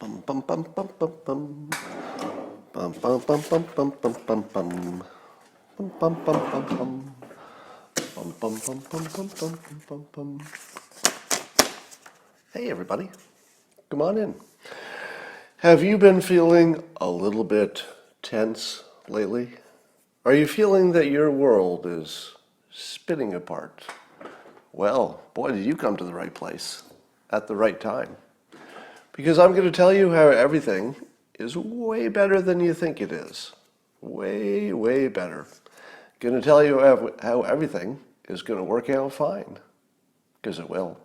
Bum bum bum bum bum bum. Bum bum bum bum bum bum bum bum. Bum bum bum bum bum. Bum bum bum bum bum bum bum bum. Hey everybody, come on in. Have you been feeling a little bit tense lately? Are you feeling that your world is spinning apart? Well, boy, did you come to the right place at the right time. Because I'm going to tell you how everything is way better than you think it is. Way, way better. Going to tell you how everything is going to work out fine. Because it will.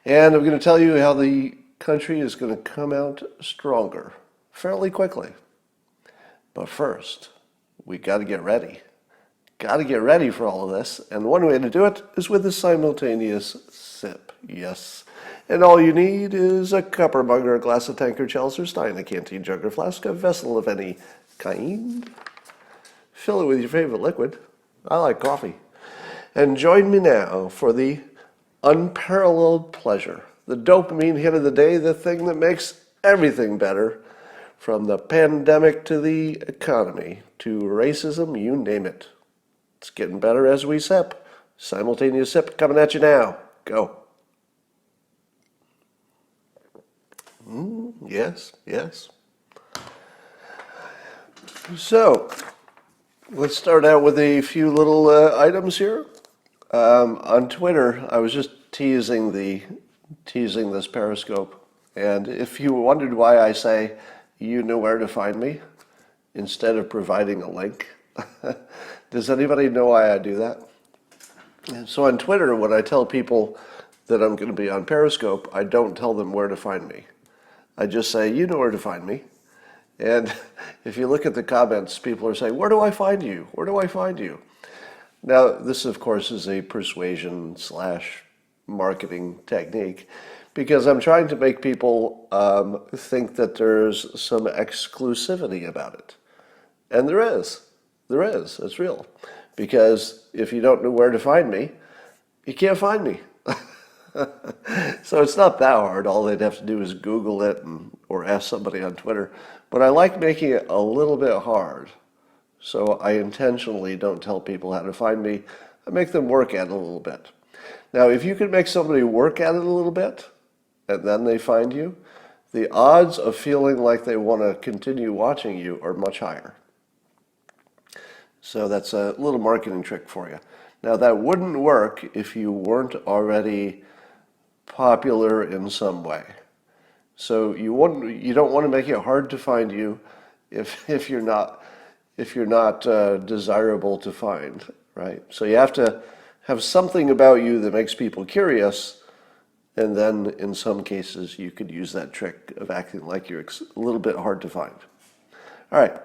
And I'm going to tell you how the country is going to come out stronger fairly quickly. But first, we got to get ready. Got to get ready for all of this. And one way to do it is with a simultaneous sip. Yes. And all you need is a cup or mug or a glass, a tank or chalice or stein, a canteen, jug or flask, a vessel of any kind. Fill it with your favorite liquid. I like coffee. And join me now for the unparalleled pleasure, the dopamine hit of the day, the thing that makes everything better, from the pandemic to the economy to racism, you name it. It's getting better as we sip. Simultaneous sip coming at you now. Go. Yes, yes. So, let's start out with a few little items here. On Twitter, I was just teasing this Periscope, and if you wondered why I say you know where to find me instead of providing a link, does anybody know why I do that? And so on Twitter, when I tell people that I'm going to be on Periscope, I don't tell them where to find me. I just say, you know where to find me. And if you look at the comments, people are saying, where do I find you? Where do I find you? Now, this, of course, is a persuasion / marketing technique, because I'm trying to make people think that there's some exclusivity about it. And there is. There is. It's real. Because if you don't know where to find me, you can't find me. So it's not that hard. All they'd have to do is Google it or ask somebody on Twitter. But I like making it a little bit hard. So I intentionally don't tell people how to find me. I make them work at it a little bit. Now, if you can make somebody work at it a little bit, and then they find you, the odds of feeling like they want to continue watching you are much higher. So that's a little marketing trick for you. Now, that wouldn't work if you weren't already popular in some way. So you don't want to make it hard to find you if you're not desirable to find, right? So you have to have something about you that makes people curious, and then in some cases you could use that trick of acting like you're a little bit hard to find. All right.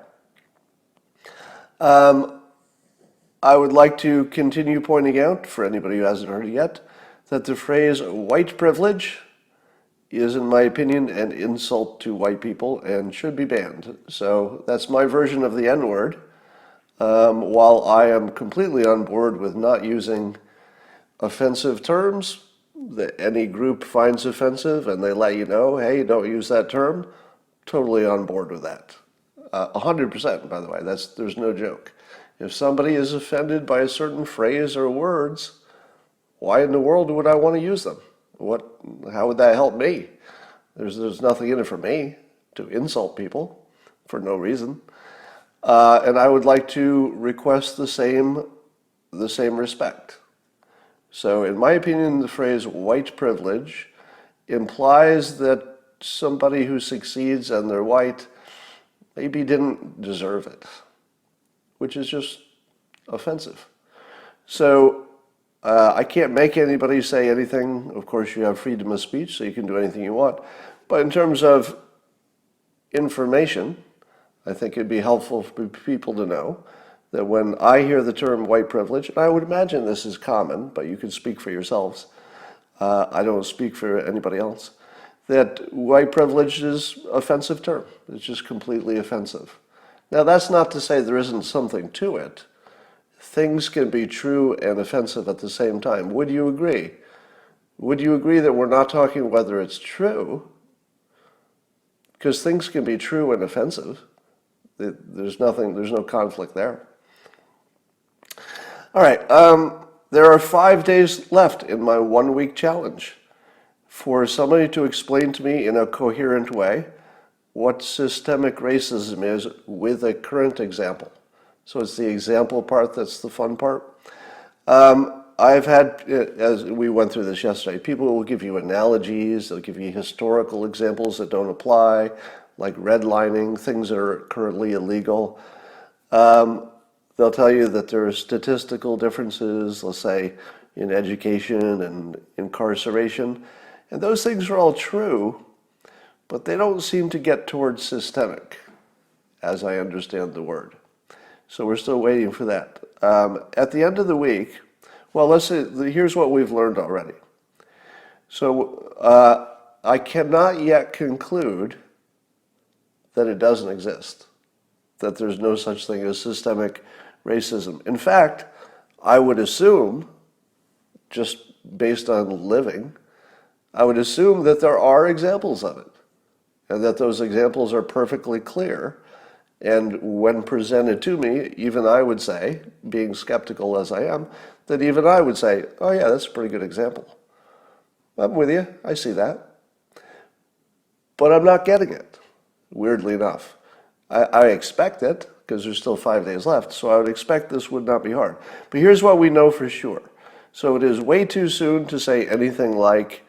I would like to continue pointing out, for anybody who hasn't heard it yet, that the phrase white privilege is, in my opinion, an insult to white people and should be banned. So that's my version of the N-word. While I am completely on board with not using offensive terms that any group finds offensive and they let you know, hey, don't use that term, totally on board with that. 100%, by the way, there's no joke. If somebody is offended by a certain phrase or words, why in the world would I want to use them? How would that help me? There's nothing in it for me to insult people for no reason. And I would like to request the same respect. So in my opinion, the phrase white privilege implies that somebody who succeeds and they're white maybe didn't deserve it, which is just offensive. So I can't make anybody say anything. Of course, you have freedom of speech, so you can do anything you want. But in terms of information, I think it'd be helpful for people to know that when I hear the term white privilege, and I would imagine this is common, but you can speak for yourselves. I don't speak for anybody else. That white privilege is an offensive term. It's just completely offensive. Now, that's not to say there isn't something to it. Things can be true and offensive at the same time. Would you agree? Would you agree that we're not talking whether it's true, because things can be true and offensive. There's no conflict there. All right, there are 5 days left in my 1-week challenge for somebody to explain to me in a coherent way what systemic racism is with a current example. So it's the example part that's the fun part. I've had, as we went through this yesterday, people will give you analogies, they'll give you historical examples that don't apply, like redlining, things that are currently illegal. They'll tell you that there are statistical differences, let's say, in education and incarceration. And those things are all true, but they don't seem to get towards systemic, as I understand the word. So we're still waiting for that. At the end of the week, well, let's say, here's what we've learned already. So I cannot yet conclude that it doesn't exist, that there's no such thing as systemic racism. In fact, I would assume, just based on living, I would assume that there are examples of it, and that those examples are perfectly clear. And when presented to me, even I would say, being skeptical as I am, that even I would say, oh yeah, that's a pretty good example. I'm with you, I see that. But I'm not getting it, weirdly enough. I expect it, because there's still 5 days left, so I would expect this would not be hard. But here's what we know for sure. So it is way too soon to say anything like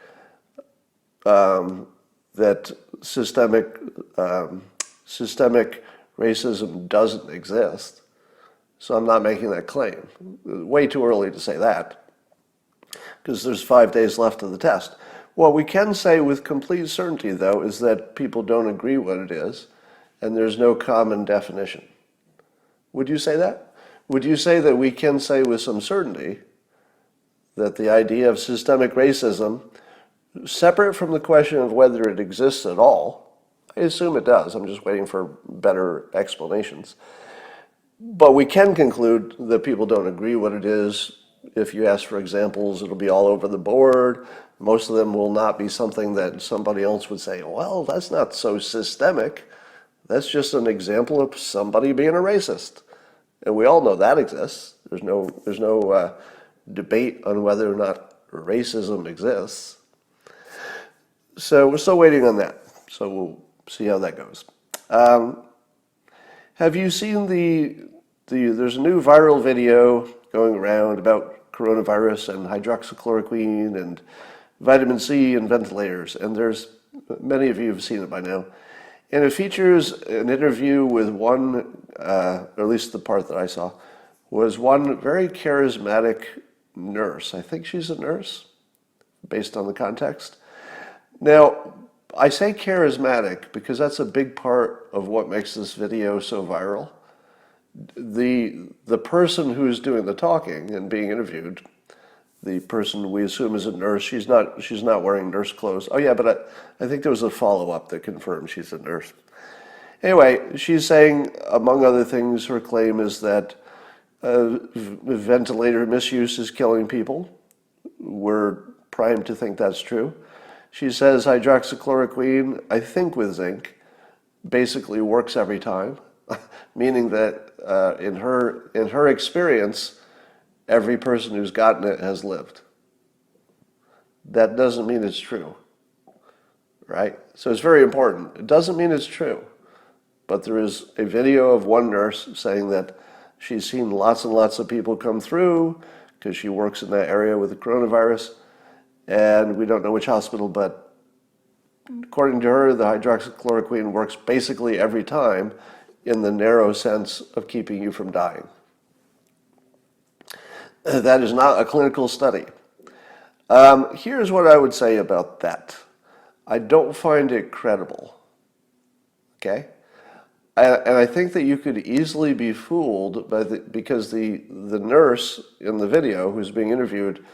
that systemic racism doesn't exist. So I'm not making that claim. Way too early to say that, because there's 5 days left of the test. What we can say with complete certainty, though, is that people don't agree what it is, and there's no common definition. Would you say that? Would you say that we can say with some certainty that the idea of systemic racism, separate from the question of whether it exists at all, I assume it does, I'm just waiting for better explanations, but we can conclude that people don't agree what it is. If you ask for examples, it'll be all over the board. Most of them will not be something that somebody else would say, well, that's not so systemic. That's just an example of somebody being a racist. And we all know that exists. There's no debate on whether or not racism exists. So we're still waiting on that. So we'll see how that goes. Have you seen there's a new viral video going around about coronavirus and hydroxychloroquine and vitamin C and ventilators, and many of you have seen it by now. And it features an interview with one, or at least the part that I saw, was one very charismatic nurse. I think she's a nurse, based on the context. Now, I say charismatic because that's a big part of what makes this video so viral. The person who's doing the talking and being interviewed, the person we assume is a nurse, she's not wearing nurse clothes. Oh yeah, but I think there was a follow-up that confirmed she's a nurse. Anyway, she's saying, among other things, her claim is that ventilator misuse is killing people. We're primed to think that's true. She says hydroxychloroquine, I think with zinc, basically works every time, meaning that in her experience, every person who's gotten it has lived. That doesn't mean it's true, right? So it's very important. It doesn't mean it's true, but there is a video of one nurse saying that she's seen lots and lots of people come through because she works in that area with the coronavirus, and we don't know which hospital, but according to her, the hydroxychloroquine works basically every time in the narrow sense of keeping you from dying. That is not a clinical study. Here's what I would say about that. I don't find it credible, okay? And I think that you could easily be fooled because the nurse in the video who's being interviewed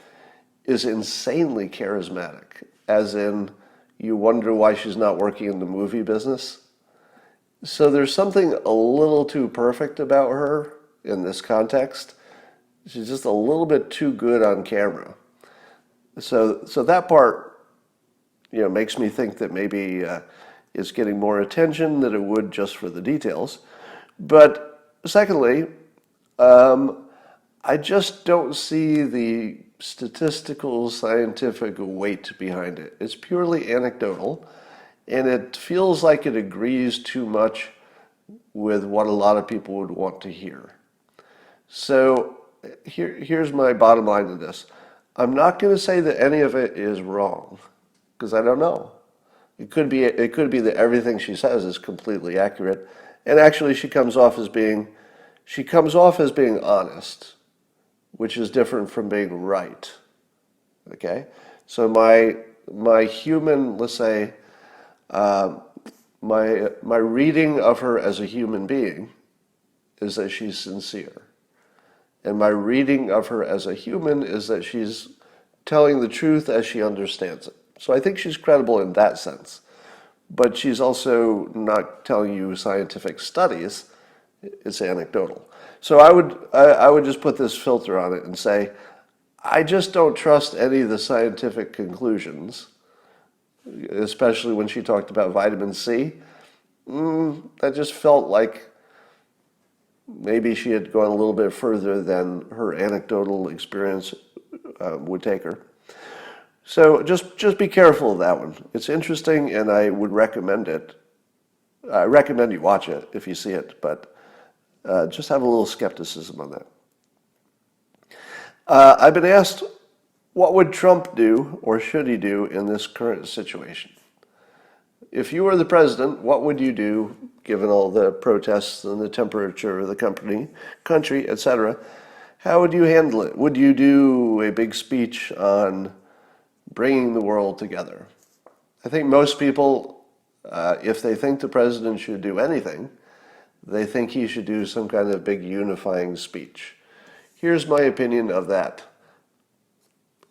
is insanely charismatic, as in you wonder why she's not working in the movie business. So there's something a little too perfect about her in this context. She's just a little bit too good on camera. So that part, makes me think that maybe It's getting more attention than it would just for the details. But secondly, I just don't see the statistical scientific weight behind it. It's purely anecdotal, and it feels like it agrees too much with what a lot of people would want to hear. So here's my bottom line to this. I'm not going to say that any of it is wrong, because I don't know. It could be that everything she says is completely accurate, and actually she comes off as being honest, which is different from being right. Okay, so my human, let's say, my reading of her as a human being is that she's sincere, and my reading of her as a human is that she's telling the truth as she understands it. So I think she's credible in that sense, but she's also not telling you scientific studies. It's anecdotal. So I would just put this filter on it and say, I just don't trust any of the scientific conclusions, especially when she talked about vitamin C. That just felt like maybe she had gone a little bit further than her anecdotal experience would take her. So just be careful of that one. It's interesting, and I would recommend it. I recommend you watch it if you see it, but just have a little skepticism on that. I've been asked, what would Trump do, or should he do, in this current situation? If you were the president, what would you do, given all the protests and the temperature of the country, etc.? How would you handle it? Would you do a big speech on bringing the world together? I think most people, if they think the president should do anything, they think he should do some kind of big unifying speech. Here's my opinion of that.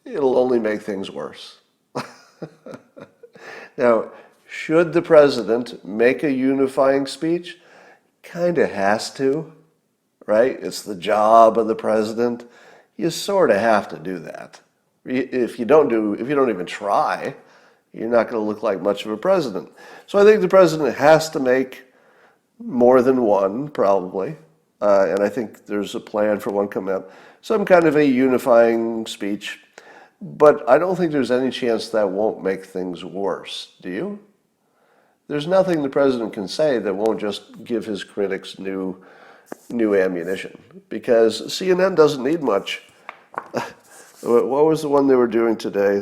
It'll only make things worse. Now, should the president make a unifying speech? Kind of has to, right? It's the job of the president. You sort of have to do that. If you don't even try, you're not going to look like much of a president. So I think the president has to make more than one, probably. And I think there's a plan for one coming up. Some kind of a unifying speech. But I don't think there's any chance that won't make things worse. Do you? There's nothing the president can say that won't just give his critics new ammunition. Because CNN doesn't need much. What was the one they were doing today?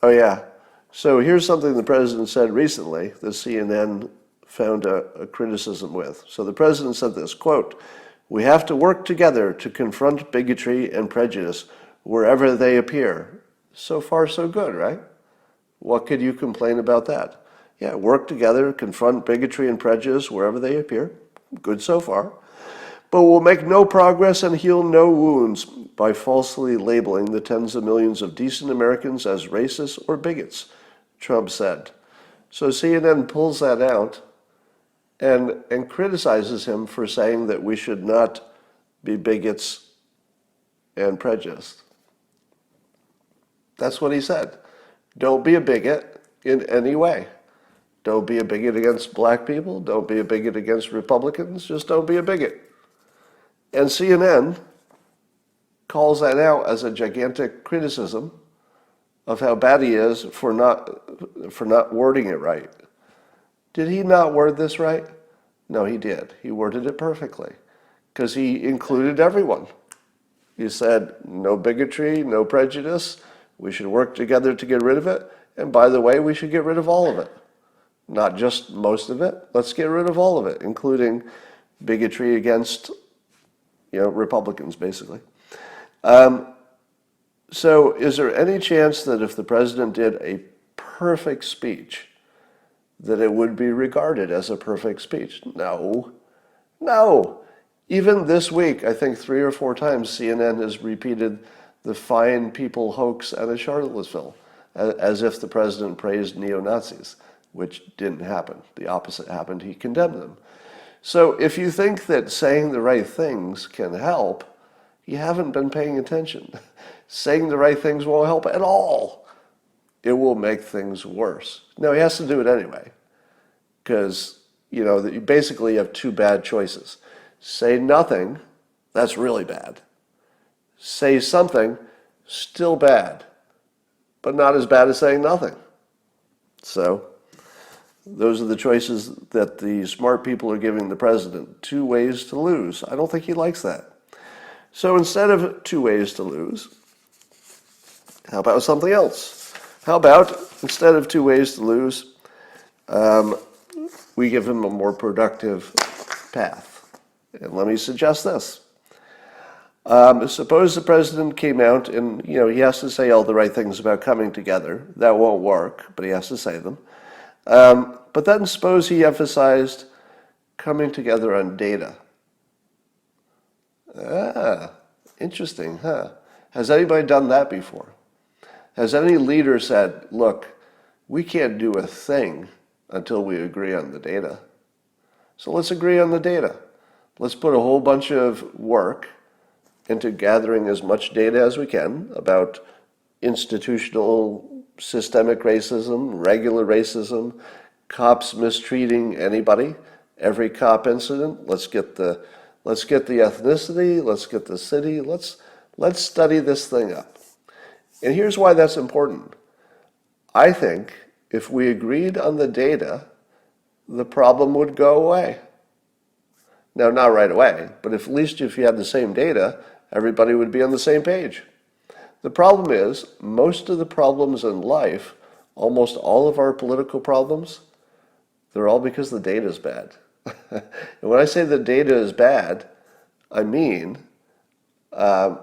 Oh, yeah. So here's something the president said recently that CNN found a criticism with. So the president said this, quote, "We have to work together to confront bigotry and prejudice wherever they appear." So far, so good, right? What could you complain about that? Yeah, work together, confront bigotry and prejudice wherever they appear. Good so far. But we'll make no progress and heal no wounds by falsely labeling the tens of millions of decent Americans as racists or bigots, Trump said. So CNN pulls that out and criticizes him for saying that we should not be bigots and prejudiced. That's what he said. Don't be a bigot in any way. Don't be a bigot against black people. Don't be a bigot against Republicans. Just don't be a bigot. And CNN calls that out as a gigantic criticism of how bad he is for not wording it right. Did he not word this right? No, he did. He worded it perfectly because he included everyone. He said, no bigotry, no prejudice. We should work together to get rid of it. And by the way, we should get rid of all of it. Not just most of it. Let's get rid of all of it, including bigotry against, Republicans, basically. So is there any chance that if the president did a perfect speech, that it would be regarded as a perfect speech? No. Even this week, I think 3 or 4 times CNN has repeated the fine people hoax out of Charlottesville, as if the president praised neo-Nazis, which didn't happen. The opposite happened. He condemned them. So if you think that saying the right things can help, you haven't been paying attention. Saying the right things won't help at all. it will make things worse. Now, he has to do it anyway, because, you basically have two bad choices. Say nothing, that's really bad. Say something, still bad, but not as bad as saying nothing. So, those are the choices that the smart people are giving the president. 2 ways to lose. I don't think he likes that. So instead of 2 ways to lose, how about something else? How about, instead of 2 ways to lose, we give him a more productive path? And let me suggest this. Suppose the president came out and, he has to say all the right things about coming together. That won't work, but he has to say them. But then suppose he emphasized coming together on data. Interesting, huh? Has anybody done that before? Has any leader said, look, we can't do a thing until we agree on the data. So let's agree on the data. Let's put a whole bunch of work into gathering as much data as we can about institutional systemic racism, regular racism, cops mistreating anybody, every cop incident. Let's get the ethnicity, let's get the city, let's study this thing up. And here's why that's important. I think if we agreed on the data, the problem would go away. Now, not right away, but at least if you had the same data, everybody would be on the same page. The problem is, most of the problems in life, almost all of our political problems, they're all because the data is bad. And when I say the data is bad, I mean, when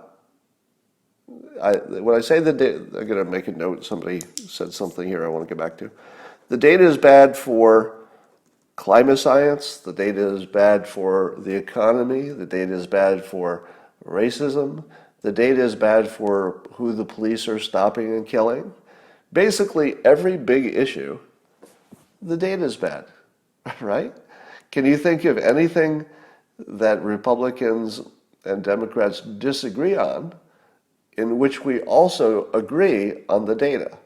I say the data, I'm going to make a note. Somebody said something here I want to get back to. The data is bad for climate science. The data is bad for the economy. The data is bad for racism. The data is bad for who the police are stopping and killing. Basically, every big issue, the data is bad, right? Can you think of anything that Republicans and Democrats disagree on in which we also agree on the data?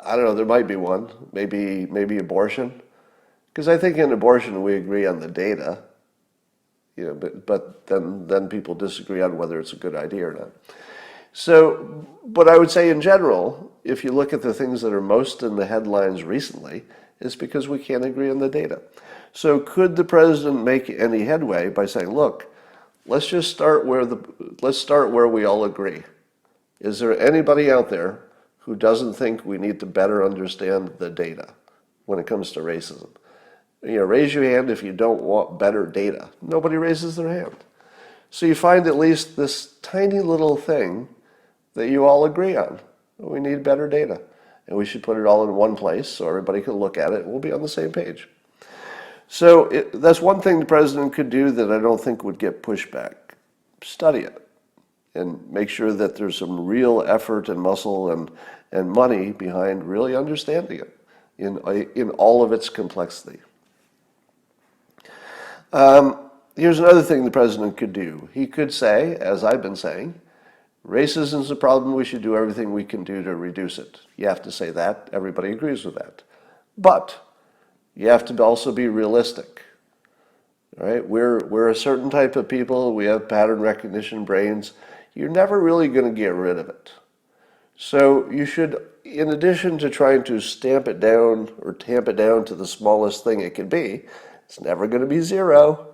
I don't know, there might be one, maybe abortion. Because I think in abortion we agree on the data, but then people disagree on whether it's a good idea or not. So, but I would say in general, if you look at the things that are most in the headlines recently, it's because we can't agree on the data. So could the president make any headway by saying, look, let's start where we all agree. Is there anybody out there who doesn't think we need to better understand the data when it comes to racism? Raise your hand if you don't want better data. Nobody raises their hand. So you find at least this tiny little thing that you all agree on. We need better data. And we should put it all in one place so everybody can look at it and we'll be on the same page. So that's one thing the president could do that I don't think would get pushback. Study it and make sure that there's some real effort and muscle and money behind really understanding it in all of its complexity. Here's another thing the president could do. He could say, as I've been saying, racism is a problem. We should do everything we can do to reduce it. You have to say that. Everybody agrees with that. But you have to also be realistic. All right? We're a certain type of people. We have pattern recognition brains. You're never really going to get rid of it. So you should, in addition to trying to stamp it down or tamp it down to the smallest thing it can be, it's never going to be zero,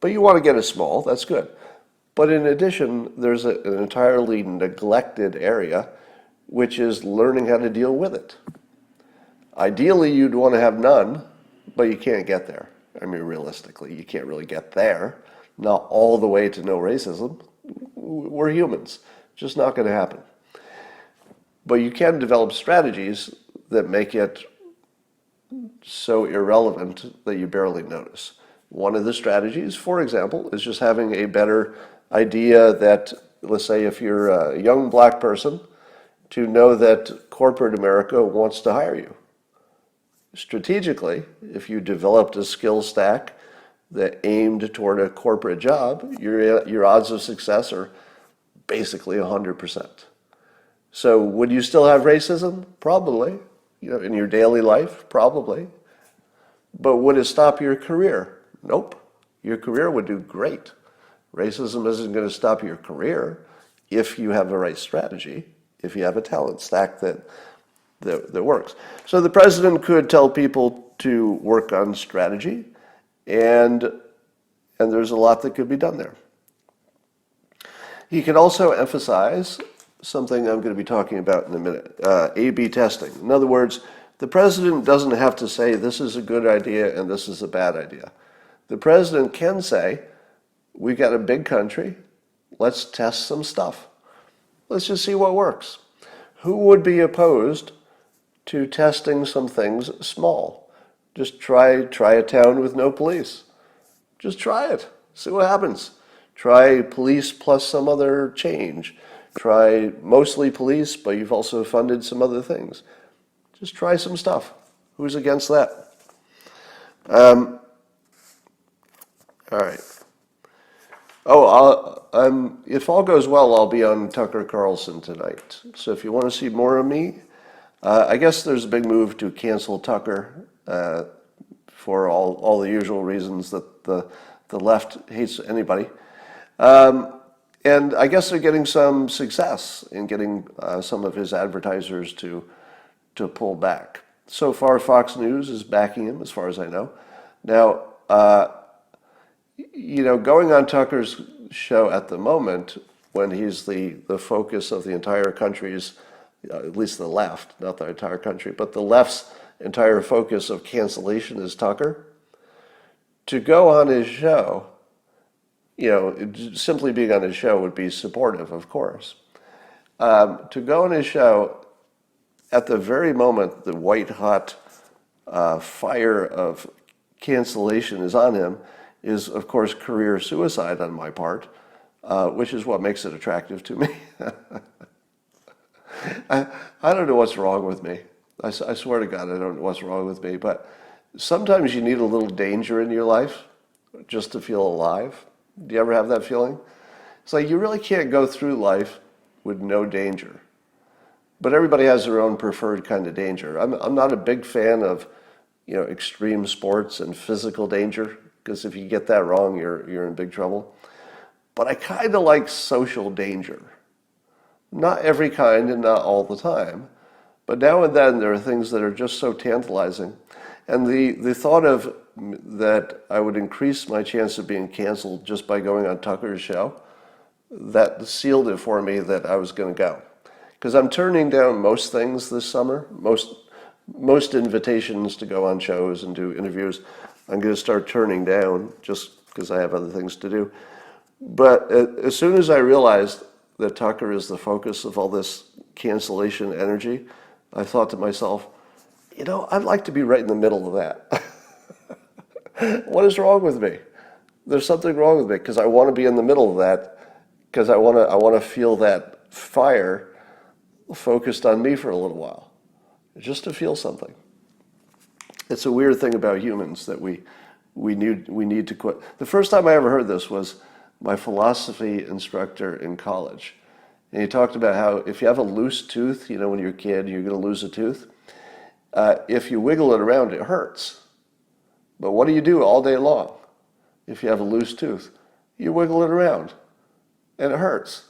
but you want to get it small. That's good. But in addition, there's an entirely neglected area, which is learning how to deal with it. Ideally, you'd want to have none, but you can't get there. I mean, realistically, you can't really get there. Not all the way to no racism. We're humans. Just not going to happen. But you can develop strategies that make it so irrelevant that you barely notice. One of the strategies, for example, is just having a better idea that, let's say if you're a young black person, to know that corporate America wants to hire you. Strategically, if you developed a skill stack that aimed toward a corporate job, your odds of success are basically 100%. So would you still have racism? Probably. In your daily life? Probably. But would it stop your career? Nope. Your career would do great. Racism isn't going to stop your career if you have the right strategy, if you have a talent stack that works. So the president could tell people to work on strategy, and there's a lot that could be done there. He could also emphasize something I'm going to be talking about in a minute, A/B testing. In other words, the president doesn't have to say this is a good idea and this is a bad idea. The president can say, we've got a big country, let's test some stuff. Let's just see what works. Who would be opposed to testing some things small? Just try a town with no police. Just try it. See what happens. Try police plus some other change. Try mostly police, but you've also funded some other things. Just try some stuff. Who's against that? All right. If all goes well, I'll be on Tucker Carlson tonight. So if you want to see more of me, I guess there's a big move to cancel Tucker for all the usual reasons that the left hates anybody. And I guess they're getting some success in getting some of his advertisers to pull back. So far, Fox News is backing him, as far as I know. Now, going on Tucker's show at the moment, when he's the focus of the entire country's, at least the left, not the entire country, but the left's entire focus of cancellation is Tucker, to go on his show, simply being on his show would be supportive, of course. To go on his show at the very moment the white-hot fire of cancellation is on him is, of course, career suicide on my part, which is what makes it attractive to me. I don't know what's wrong with me. I swear to God, I don't know what's wrong with me, but sometimes you need a little danger in your life just to feel alive. Do you ever have that feeling? It's like you really can't go through life with no danger. But everybody has their own preferred kind of danger. I'm not a big fan of, extreme sports and physical danger, because if you get that wrong, you're in big trouble. But I kind of like social danger. Not every kind and not all the time. But now and then there are things that are just so tantalizing. And the thought of that I would increase my chance of being canceled just by going on Tucker's show, that sealed it for me that I was going to go. Because I'm turning down most things this summer, most invitations to go on shows and do interviews, I'm going to start turning down just because I have other things to do. But as soon as I realized that Tucker is the focus of all this cancellation energy, I thought to myself, I'd like to be right in the middle of that. What is wrong with me? There's something wrong with me because I want to be in the middle of that because I want to feel that fire focused on me for a little while, just to feel something. It's a weird thing about humans that we need to quit. The first time I ever heard this was my philosophy instructor in college. And he talked about how if you have a loose tooth, when you're a kid, you're going to lose a tooth. If you wiggle it around, it hurts. But what do you do all day long if you have a loose tooth? You wiggle it around, and it hurts.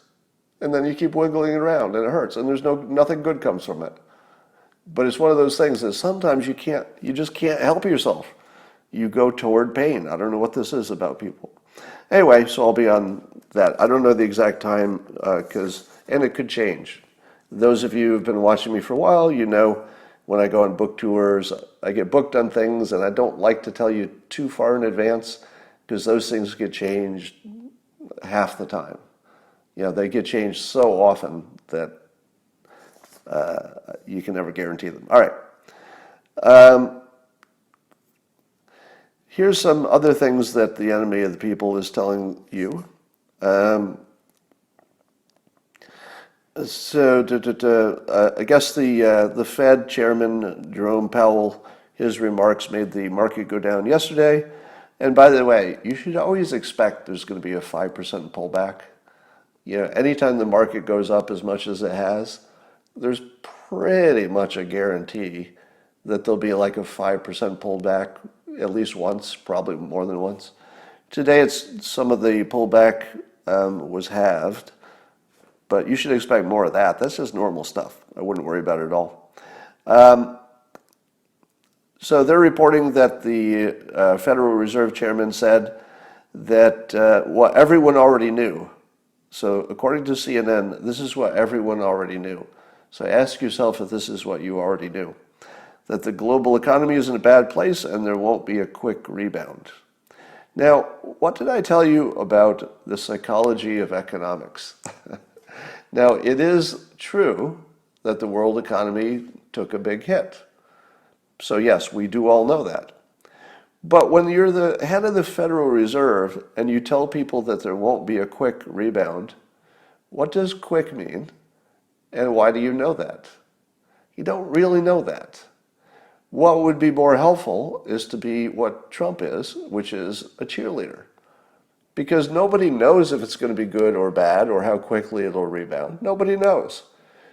And then you keep wiggling it around, and it hurts. And there's nothing good comes from it. But it's one of those things that sometimes you just can't help yourself. You go toward pain. I don't know what this is about people. Anyway, so I'll be on that. I don't know the exact time, and it could change. Those of you who've been watching me for a while, when I go on book tours, I get booked on things, and I don't like to tell you too far in advance because those things get changed half the time. They get changed so often that you can never guarantee them. All right. Here's some other things that the enemy of the people is telling you. I guess the Fed chairman, Jerome Powell, his remarks made the market go down yesterday. And by the way, you should always expect there's going to be a 5% pullback. Anytime the market goes up as much as it has, there's pretty much a guarantee that there'll be like a 5% pullback at least once, probably more than once. Today, some of the pullback was halved, but you should expect more of that. That's just normal stuff. I wouldn't worry about it at all. So they're reporting that the Federal Reserve Chairman said that what everyone already knew. So according to CNN, this is what everyone already knew. So ask yourself if this is what you already knew. That the global economy is in a bad place and there won't be a quick rebound. Now, what did I tell you about the psychology of economics? Now, it is true that the world economy took a big hit. So yes, we do all know that. But when you're the head of the Federal Reserve and you tell people that there won't be a quick rebound, what does quick mean? And why do you know that? You don't really know that. What would be more helpful is to be what Trump is, which is a cheerleader. Because nobody knows if it's going to be good or bad or how quickly it'll rebound. Nobody knows.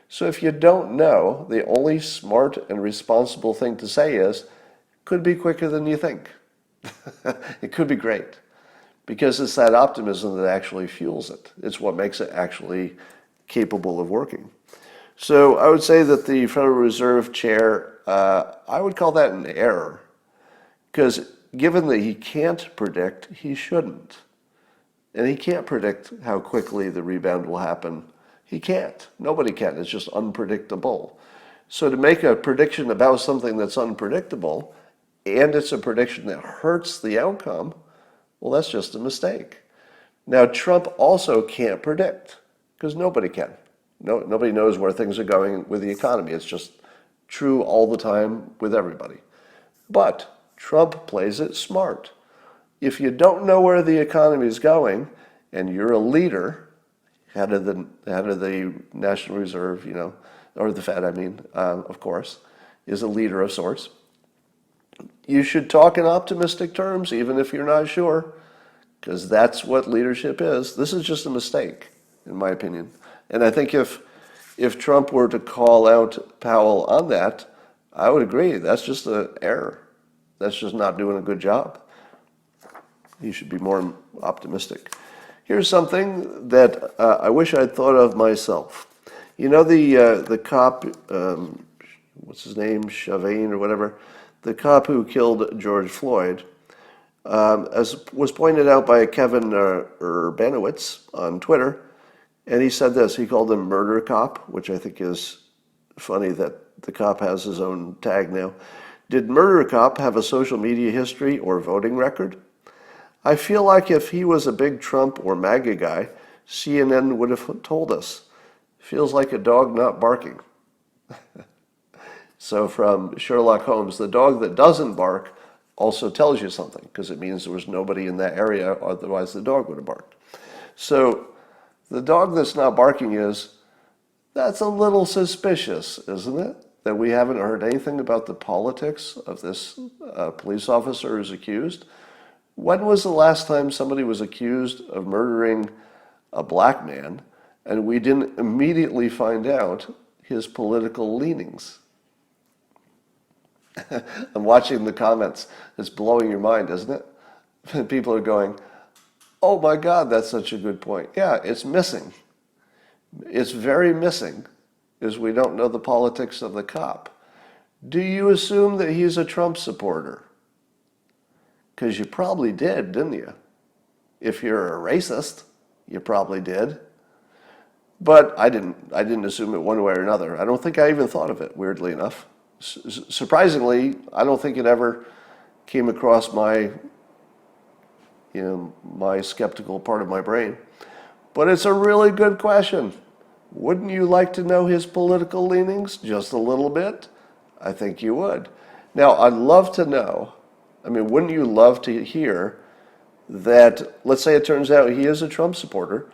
So if you don't know, the only smart and responsible thing to say is, could be quicker than you think. It could be great. Because it's that optimism that actually fuels it. It's what makes it actually capable of working. So I would say that the Federal Reserve Chair, I would call that an error. Because given that he can't predict, he shouldn't. And he can't predict how quickly the rebound will happen. He can't. Nobody can. It's just unpredictable. So to make a prediction about something that's unpredictable, and it's a prediction that hurts the outcome, well, that's just a mistake. Now, Trump also can't predict, because nobody can. Nobody knows where things are going with the economy. It's just true all the time with everybody. But Trump plays it smart. If you don't know where the economy is going, and you're a leader, head of the National Reserve, or the Fed, of course, is a leader of sorts. You should talk in optimistic terms, even if you're not sure, because that's what leadership is. This is just a mistake, in my opinion. And I think if Trump were to call out Powell on that, I would agree. That's just an error. That's just not doing a good job. He should be more optimistic. Here's something that I wish I'd thought of myself. You know the cop, what's his name, Chauvin or whatever, the cop who killed George Floyd, as was pointed out by Kevin Urbanowitz on Twitter, and he said this, he called him Murder Cop, which I think is funny that the cop has his own tag now. Did Murder Cop have a social media history or voting record? I feel like if he was a big Trump or MAGA guy, CNN would have told us. Feels like a dog not barking. So from Sherlock Holmes, the dog that doesn't bark also tells you something, because it means there was nobody in that area, otherwise the dog would have barked. So the dog that's not barking that's a little suspicious, isn't it? That we haven't heard anything about the politics of this police officer who's accused. When was the last time somebody was accused of murdering a black man and we didn't immediately find out his political leanings? I'm watching the comments. It's blowing your mind, isn't it? People are going, oh my God, that's such a good point. Yeah, it's missing. It's very missing, is we don't know the politics of the cop. Do you assume that he's a Trump supporter? Because you probably did, didn't you? If you're a racist, you probably did. But I didn't assume it one way or another. I don't think I even thought of it, weirdly enough. Surprisingly, I don't think it ever came across my skeptical part of my brain. But it's a really good question. Wouldn't you like to know his political leanings just a little bit? I think you would. Now, I'd love to know, wouldn't you love to hear that, let's say it turns out he is a Trump supporter,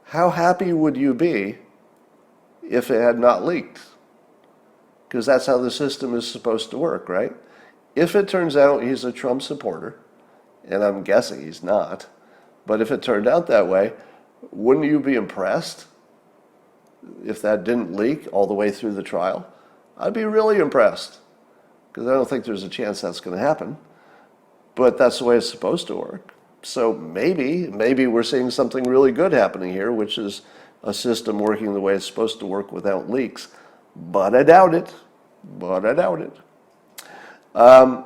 how happy would you be if it had not leaked? Because that's how the system is supposed to work, right? If it turns out he's a Trump supporter, and I'm guessing he's not, but if it turned out that way, wouldn't you be impressed? if that didn't leak all the way through the trial, I'd be really impressed, because I don't think there's a chance that's going to happen. But that's the way it's supposed to work. So maybe we're seeing something really good happening here, which is a system working the way it's supposed to work without leaks. But I doubt it. I'm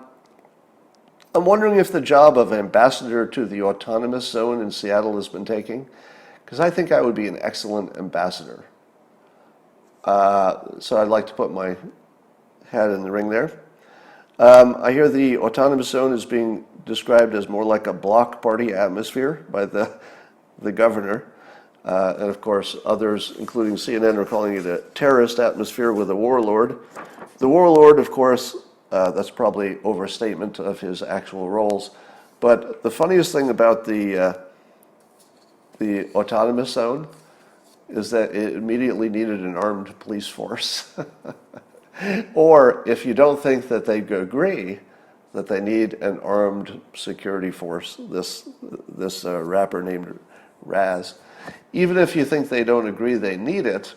wondering if the job of ambassador to the autonomous zone in Seattle has been taken, because I think I would be an excellent ambassador. So I'd like to put my hat in the ring there. I hear the autonomous zone is being described as more like a block party atmosphere by the governor. And of course, others, including CNN, are calling it a terrorist atmosphere with a warlord. The warlord, of course, that's probably overstatement of his actual roles. But the funniest thing about the autonomous zone is that it immediately needed an armed police force. Or if you don't think that they agree that they need an armed security force, this rapper named Raz, even if you think they don't agree they need it,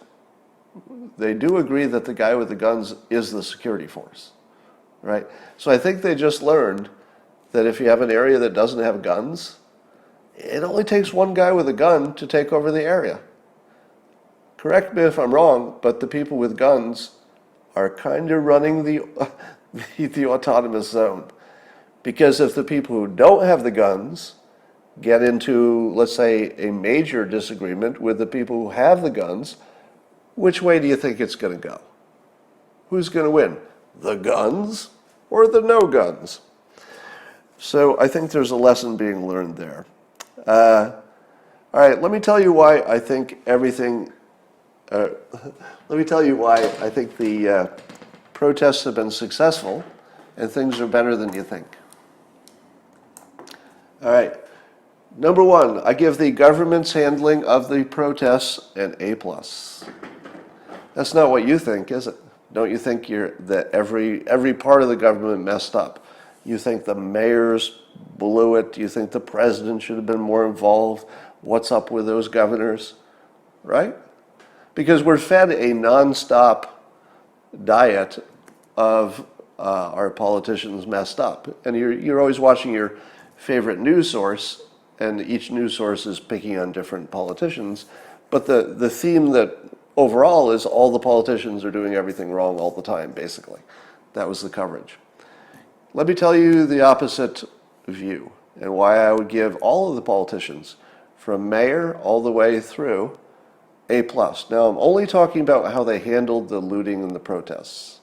they do agree that the guy with the guns is the security force, right? So I think they just learned that if you have an area that doesn't have guns, it only takes one guy with a gun to take over the area. Correct me if I'm wrong, but the people with guns are kind of running the autonomous zone. Because if the people who don't have the guns get into, let's say, a major disagreement with the people who have the guns, which way do you think it's going to go? Who's going to win? The guns or the no guns? So I think there's a lesson being learned there. All right, let me tell you why I think everything... let me tell you why I think the protests have been successful and things are better than you think. All right. Number one, I give the government's handling of the protests an A+. That's not what you think, is it? Don't you think that every part of the government messed up? You think the mayors blew it? You think the president should have been more involved? What's up with those governors? Right? Because we're fed a nonstop diet of our politicians messed up. And you're always watching your favorite news source, and each news source is picking on different politicians. But the theme that overall is all the politicians are doing everything wrong all the time, basically. That was the coverage. Let me tell you the opposite view and why I would give all of the politicians, from mayor all the way through, A+. Now, I'm only talking about how they handled the looting and the protests.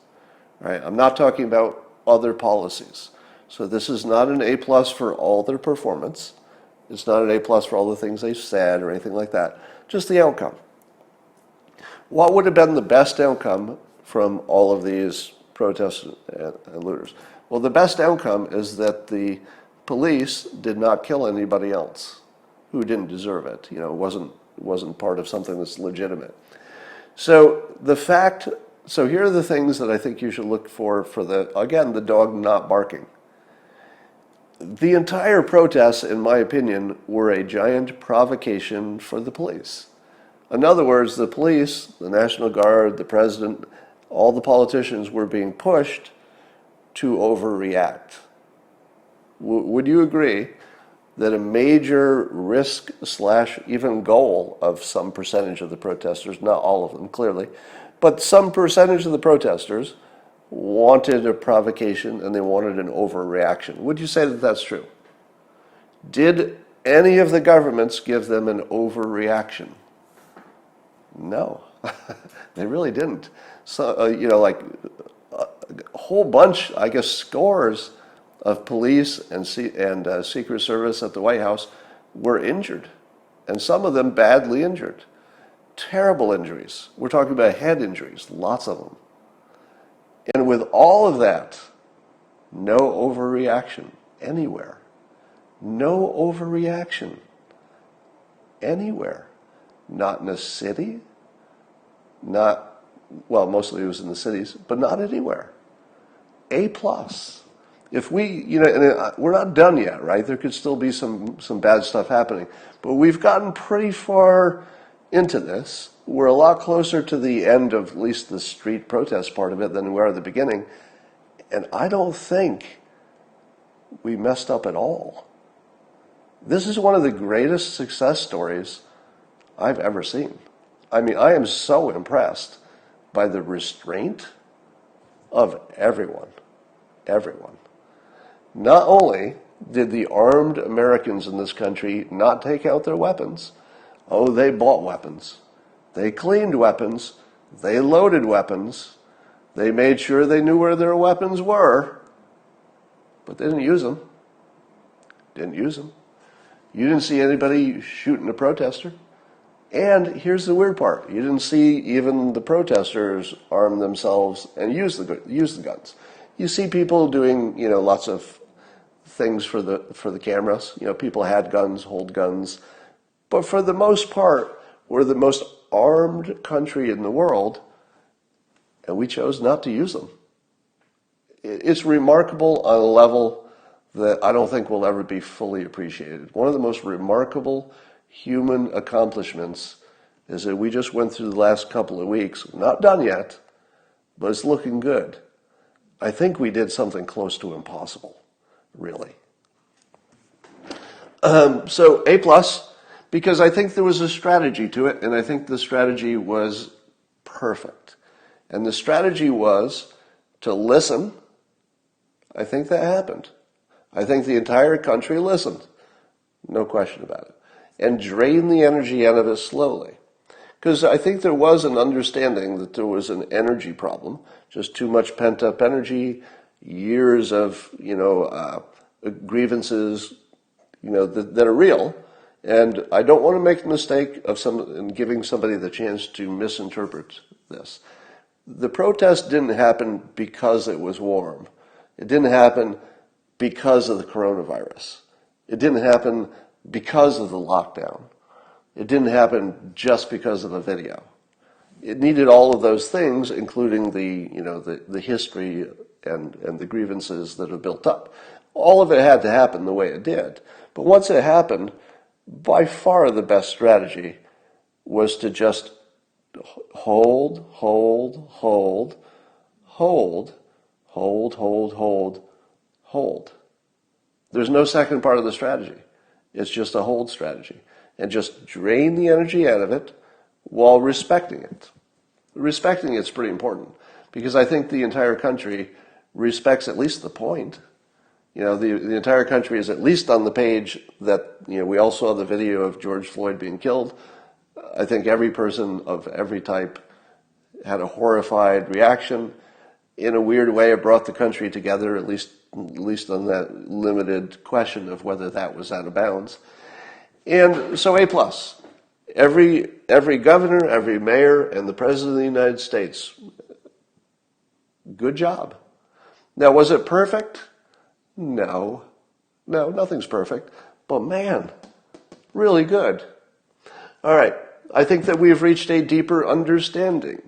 Right? I'm not talking about other policies. So this is not an A+ for all their performance. It's not an A+ for all the things they said or anything like that. Just the outcome. What would have been the best outcome from all of these protests and looters? Well, the best outcome is that the police did not kill anybody else who didn't deserve it. You know, it wasn't part of something that's legitimate. So here are the things that I think you should look for the dog not barking. The entire protests, in my opinion, were a giant provocation for the police. In other words, the police, the National Guard, the president, all the politicians were being pushed to overreact. Would you agree that a major risk / even goal of some percentage of the protesters, not all of them clearly, but some percentage of the protesters wanted a provocation and they wanted an overreaction? Would you say that that's true? Did any of the governments give them an overreaction? No, they really didn't. So, a whole bunch, I guess scores of police and Secret Service at the White House were injured, and some of them badly injured. Terrible injuries. We're talking about head injuries, lots of them. And with all of that, no overreaction anywhere. No overreaction anywhere. Not in a city, mostly it was in the cities, but not anywhere. A+. If we're not done yet, right? There could still be some bad stuff happening, but we've gotten pretty far into this, we're a lot closer to the end of at least the street protest part of it than we were at the beginning. And I don't think we messed up at all. This is one of the greatest success stories I've ever seen. I mean, I am so impressed by the restraint of everyone. Everyone. Not only did the armed Americans in this country not take out their weapons, oh, they bought weapons. They cleaned weapons. They loaded weapons. They made sure they knew where their weapons were, but they didn't use them. Didn't use them. You didn't see anybody shooting a protester. And here's the weird part. You didn't see even the protesters arm themselves and use the guns. You see people doing, lots of things for the cameras. People had guns, hold guns. But for the most part, we're the most armed country in the world, and we chose not to use them. It's remarkable on a level that I don't think will ever be fully appreciated. One of the most remarkable human accomplishments is that we just went through the last couple of weeks, not done yet, but it's looking good. I think we did something close to impossible, really. So A+, because I think there was a strategy to it, and I think the strategy was perfect. And the strategy was to listen. I think that happened. I think the entire country listened. No question about it. And drain the energy out of it slowly. Because I think there was an understanding that there was an energy problem, just too much pent-up energy, years of, grievances, that are real. And I don't want to make the mistake of giving somebody the chance to misinterpret this. The protest didn't happen because it was warm. It didn't happen because of the coronavirus. It didn't happen because of the lockdown. It didn't happen just because of a video. It needed all of those things, including the history and the grievances that have built up. All of it had to happen the way it did. But once it happened, by far the best strategy was to just hold. There's no second part of the strategy. It's just a hold strategy. And just drain the energy out of it while respecting it. Respecting it's pretty important because I think the entire country respects at least the point. The entire country is at least on the page that, we all saw the video of George Floyd being killed. I think every person of every type had a horrified reaction. In a weird way, it brought the country together, at least on that limited question of whether that was out of bounds. And so A+. Every governor, every mayor, and the president of the United States, good job. Now, was it perfect? No, nothing's perfect. But man, really good. All right, I think that we've reached a deeper understanding.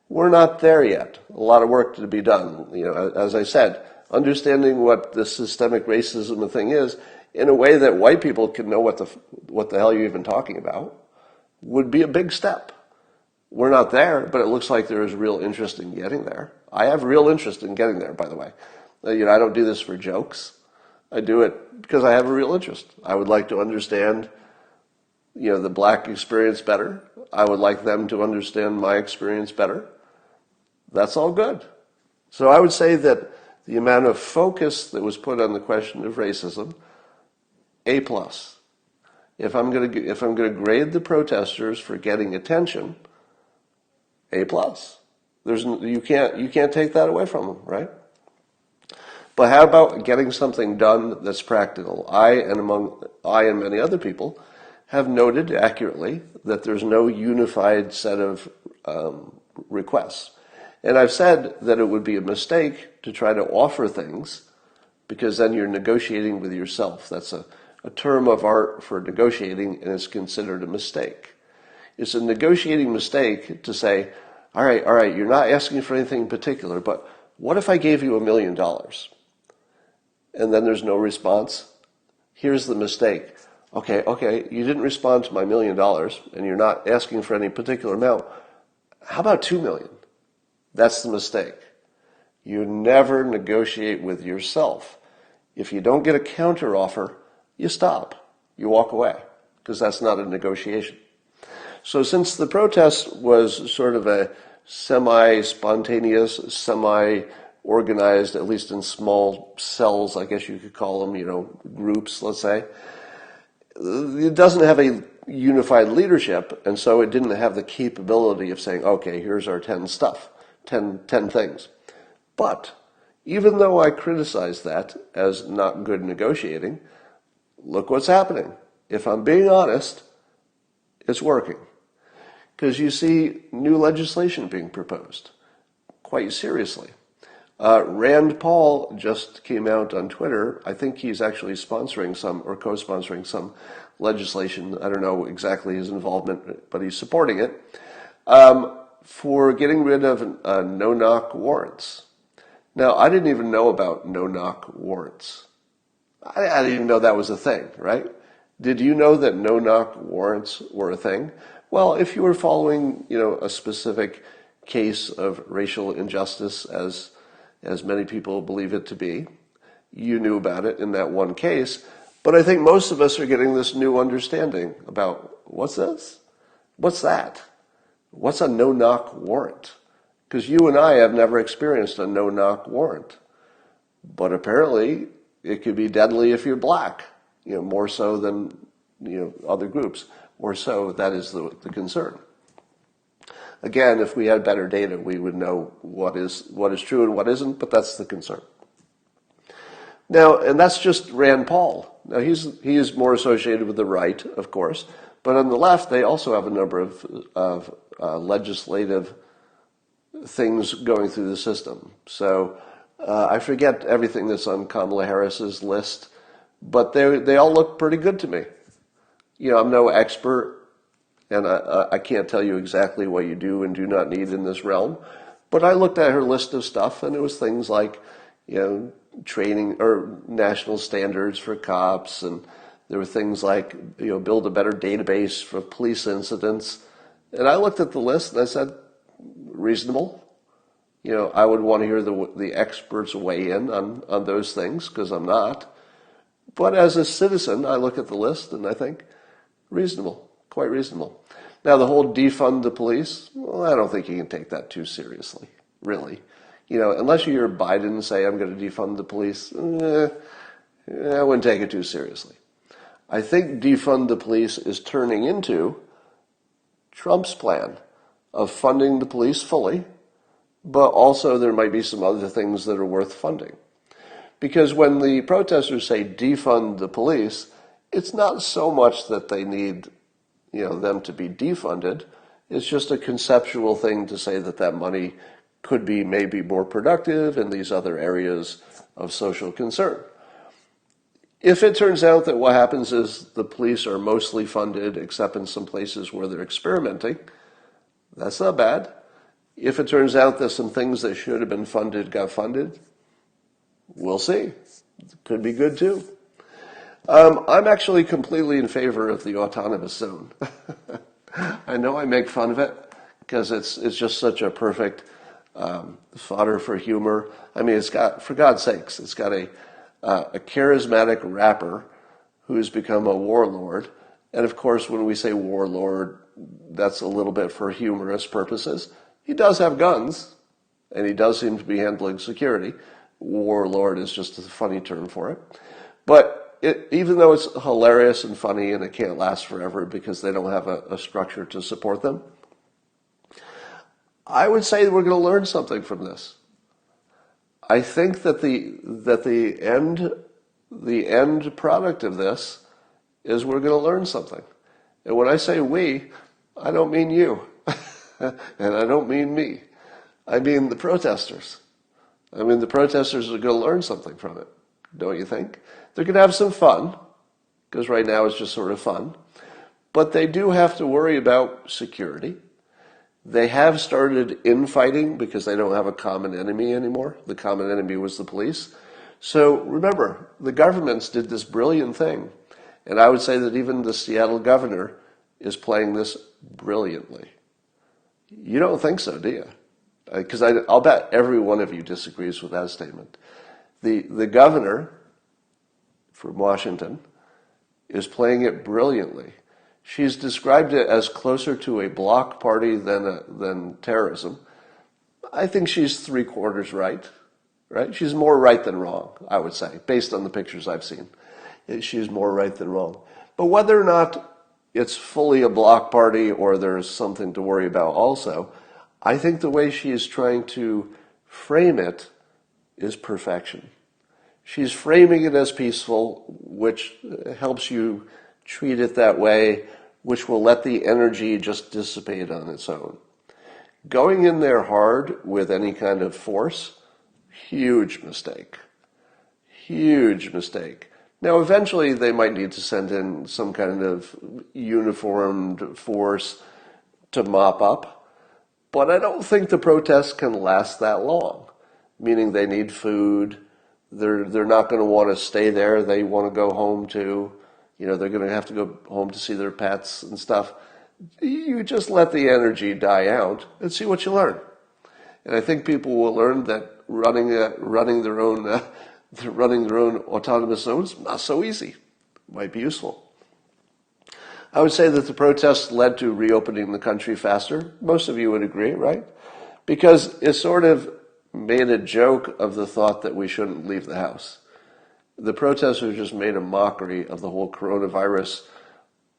We're not there yet. A lot of work to be done. As I said, understanding what the systemic racism thing is in a way that white people can know what the hell you're even talking about would be a big step. We're not there, but it looks like there is real interest in getting there. I have real interest in getting there, by the way. I don't do this for jokes. I do it because I have a real interest. I would like to understand, the black experience better. I would like them to understand my experience better. That's all good. So I would say that the amount of focus that was put on the question of racism, A+. If I'm going to grade the protesters for getting attention, A+. You can't take that away from them, right? But how about getting something done that's practical? I and many other people have noted accurately that there's no unified set of requests. And I've said that it would be a mistake to try to offer things because then you're negotiating with yourself. That's a term of art for negotiating, and it's considered a mistake. It's a negotiating mistake to say, all right, you're not asking for anything in particular, but what if I gave you $1 million? And then there's no response. Here's the mistake. Okay, you didn't respond to my $1 million, and you're not asking for any particular amount. How about 2 million? That's the mistake. You never negotiate with yourself. If you don't get a counteroffer, you stop. You walk away, because that's not a negotiation. So since the protest was sort of a semi-spontaneous, semi-organized, at least in small cells, I guess you could call them, groups, let's say, it doesn't have a unified leadership, and so it didn't have the capability of saying, okay, here's our 10 things. But even though I criticize that as not good negotiating, look what's happening. If I'm being honest, it's working. Because you see new legislation being proposed, quite seriously. Rand Paul just came out on Twitter. I think he's actually sponsoring some or co-sponsoring some legislation. I don't know exactly his involvement, but he's supporting it, for getting rid of no-knock warrants. Now, I didn't even know about no-knock warrants. I didn't even know that was a thing, right? Did you know that no-knock warrants were a thing? Well, if you were following, a specific case of racial injustice, as many people believe it to be, you knew about it in that one case. But I think most of us are getting this new understanding about, what's this? What's that? What's a no-knock warrant? Because you and I have never experienced a no-knock warrant. But apparently, it could be deadly if you're black, more so than, other groups. More so, that is the concern. Again, if we had better data, we would know what is true and what isn't, but that's the concern. Now, and that's just Rand Paul. Now, he is more associated with the right, of course, but on the left, they also have a number of legislative things going through the system. So I forget everything that's on Kamala Harris's list, but they all look pretty good to me. I'm no expert, and I can't tell you exactly what you do and do not need in this realm, but I looked at her list of stuff, and it was things like, training or national standards for cops, and there were things like, build a better database for police incidents. And I looked at the list and I said, reasonable. I would want to hear the experts weigh in on those things, because I'm not. But as a citizen, I look at the list and I think, reasonable, quite reasonable. Now, the whole defund the police, well, I don't think you can take that too seriously, really. Unless you hear Biden say, I'm going to defund the police, I wouldn't take it too seriously. I think defund the police is turning into Trump's plan of funding the police fully, but also there might be some other things that are worth funding. Because when the protesters say defund the police, it's not so much that they need, them to be defunded. It's just a conceptual thing to say that money could be maybe more productive in these other areas of social concern. If it turns out that what happens is the police are mostly funded, except in some places where they're experimenting, that's not bad. If it turns out that some things that should have been funded got funded, we'll see. It could be good too. I'm actually completely in favor of the autonomous zone. I know I make fun of it because it's just such a perfect fodder for humor. I mean, it's got, for God's sakes, it's got a charismatic rapper who's become a warlord. And of course, when we say warlord, that's a little bit for humorous purposes. He does have guns, and he does seem to be handling security. Warlord is just a funny term for it. But even though it's hilarious and funny and it can't last forever because they don't have a structure to support them, I would say that we're going to learn something from this. I think that the end product of this is we're going to learn something. And when I say we, I don't mean you. And I don't mean me. I mean the protesters. I mean the protesters are going to learn something from it, don't you think? They're going to have some fun, because right now it's just sort of fun. But they do have to worry about security. They have started infighting because they don't have a common enemy anymore. The common enemy was the police. So remember, the governments did this brilliant thing, And I would say that even the Seattle governor is playing this brilliantly. You don't think so, do you? Because I'll bet every one of you disagrees with that statement. The governor from Washington is playing it brilliantly. She's described it as closer to a bloc party than terrorism. I think she's 3/4 right. Right? She's more right than wrong, I would say, based on the pictures I've seen. She's more right than wrong. But whether or not it's fully a bloc party or there's something to worry about also, I think the way she is trying to frame it is perfection. She's framing it as peaceful, which helps you treat it that way, which will let the energy just dissipate on its own. Going in there hard with any kind of force, huge mistake. Huge mistake. Now, eventually they might need to send in some kind of uniformed force to mop up, but I don't think the protests can last that long, meaning they need food. They're not going to want to stay there. They want to go home too. They're going to have to go home to see their pets and stuff. You just let the energy die out and see what you learn. And I think people will learn that running their own autonomous zones is not so easy. Might be useful. I would say that the protests led to reopening the country faster. Most of you would agree, right? Because it sort of made a joke of the thought that we shouldn't leave the house. The protesters just made a mockery of the whole coronavirus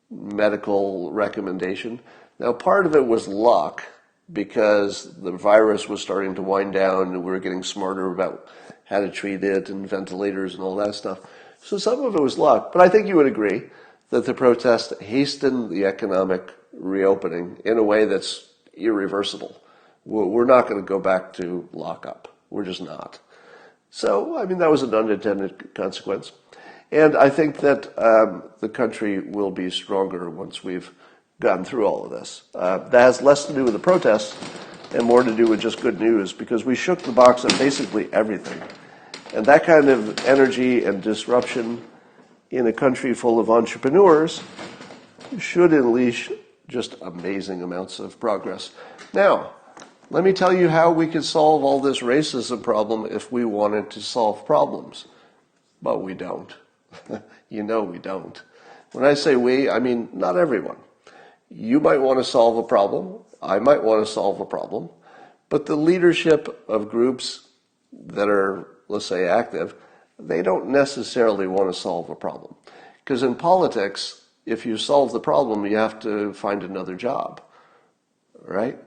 medical recommendation. Now, part of it was luck, because the virus was starting to wind down and we were getting smarter about how to treat it and ventilators and all that stuff. So some of it was luck, but I think you would agree that the protest hastened the economic reopening in a way that's irreversible. We're not going to go back to lockup. We're just not. So, that was an unintended consequence. And I think that the country will be stronger once we've gotten through all of this. That has less to do with the protests and more to do with just good news, because we shook the box on basically everything. And that kind of energy and disruption in a country full of entrepreneurs should unleash just amazing amounts of progress. Now, let me tell you how we could solve all this racism problem if we wanted to solve problems. But we don't. We don't. When I say we, I mean not everyone. You might want to solve a problem. I might want to solve a problem. But the leadership of groups that are, let's say, active, they don't necessarily want to solve a problem. Because in politics, if you solve the problem, you have to find another job, right?